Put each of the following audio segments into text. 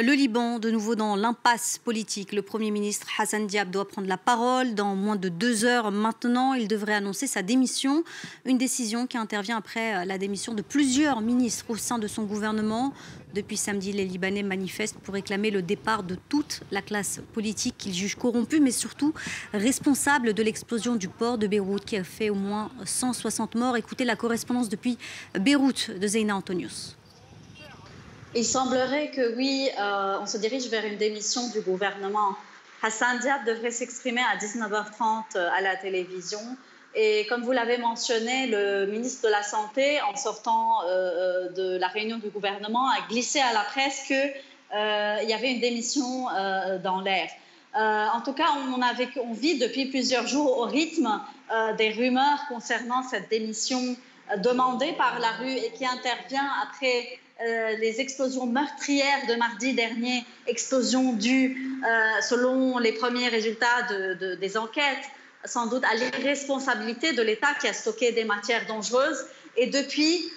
Le Liban, de nouveau dans l'impasse politique. Le Premier ministre Hassan Diab doit prendre la parole dans moins de 2 heures maintenant. Il devrait annoncer sa démission. Une décision qui intervient après la démission de plusieurs ministres au sein de son gouvernement. Depuis samedi, les Libanais manifestent pour réclamer le départ de toute la classe politique qu'ils jugent corrompue, mais surtout responsable de l'explosion du port de Beyrouth qui a fait au moins 160 morts. Écoutez la correspondance depuis Beyrouth de Zeina Antonius. Il semblerait que oui, on se dirige vers une démission du gouvernement. Hassan Diab devrait s'exprimer à 19h30 à la télévision. Et comme vous l'avez mentionné, le ministre de la Santé, en sortant de la réunion du gouvernement, a glissé à la presse qu'il y avait une démission dans l'air. En tout cas, on vit depuis plusieurs jours au rythme des rumeurs concernant cette démission demandée par la rue et qui intervient après les explosions meurtrières de mardi dernier, explosions dues, selon les premiers résultats des enquêtes, sans doute à l'irresponsabilité de l'État qui a stocké des matières dangereuses. Et depuis,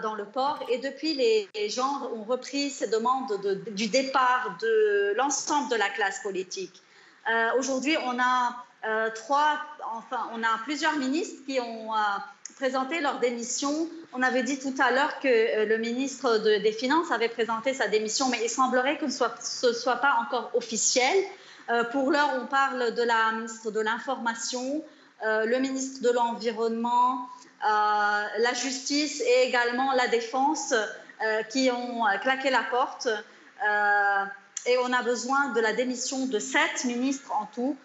dans le port, et depuis, les gens ont repris ces demandes du départ de l'ensemble de la classe politique. Aujourd'hui, on a plusieurs ministres qui ont présenté leur démission. On avait dit tout à l'heure que le ministre des Finances avait présenté sa démission, mais il semblerait que ce ne soit pas encore officiel. Pour l'heure, on parle de la ministre de l'Information, le ministre de l'Environnement, la Justice et également la Défense qui ont claqué la porte. Et on a besoin de la démission de 7 ministres en tout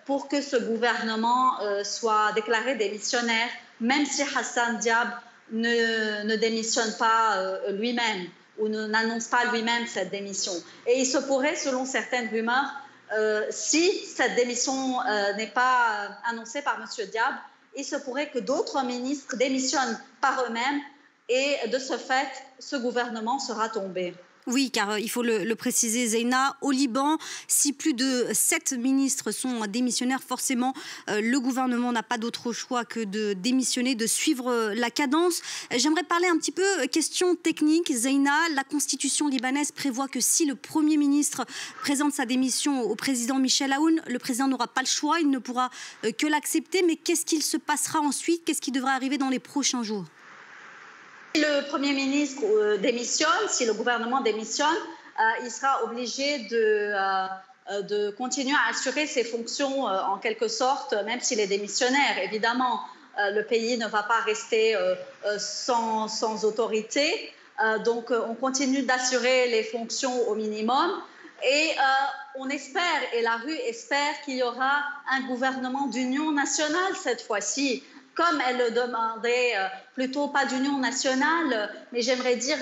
pour que ce gouvernement soit déclaré démissionnaire, même si Hassan Diab ne démissionne pas lui-même ou n'annonce pas lui-même cette démission. Et il se pourrait, selon certaines rumeurs, si cette démission n'est pas annoncée par M. Diab, il se pourrait que d'autres ministres démissionnent par eux-mêmes et de ce fait, ce gouvernement sera tombé. Oui, car il faut le préciser, Zeina, au Liban, si plus de 7 ministres sont démissionnaires, forcément, le gouvernement n'a pas d'autre choix que de démissionner, de suivre la cadence. J'aimerais parler un petit peu question technique. Zeina, la constitution libanaise prévoit que si le Premier ministre présente sa démission au président Michel Aoun, le président n'aura pas le choix, il ne pourra que l'accepter. Mais qu'est-ce qu'il se passera ensuite? Qu'est-ce qui devrait arriver dans les prochains jours? Si le Premier ministre démissionne, si le gouvernement démissionne, il sera obligé de continuer à assurer ses fonctions en quelque sorte, même s'il est démissionnaire. Évidemment, le pays ne va pas rester sans autorité. Donc, on continue d'assurer les fonctions au minimum. Et on espère, et la rue espère, qu'il y aura un gouvernement d'union nationale cette fois-ci, comme elle le demandait, plutôt pas d'union nationale, mais j'aimerais dire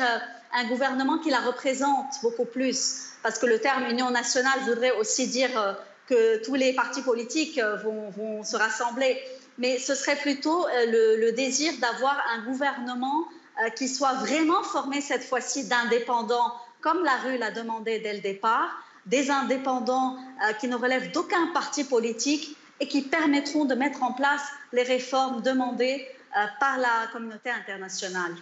un gouvernement qui la représente beaucoup plus. Parce que le terme union nationale voudrait aussi dire que tous les partis politiques vont se rassembler. Mais ce serait plutôt le désir d'avoir un gouvernement qui soit vraiment formé cette fois-ci d'indépendants, comme la rue l'a demandé dès le départ, des indépendants qui ne relèvent d'aucun parti politique et qui permettront de mettre en place les réformes demandées par la communauté internationale.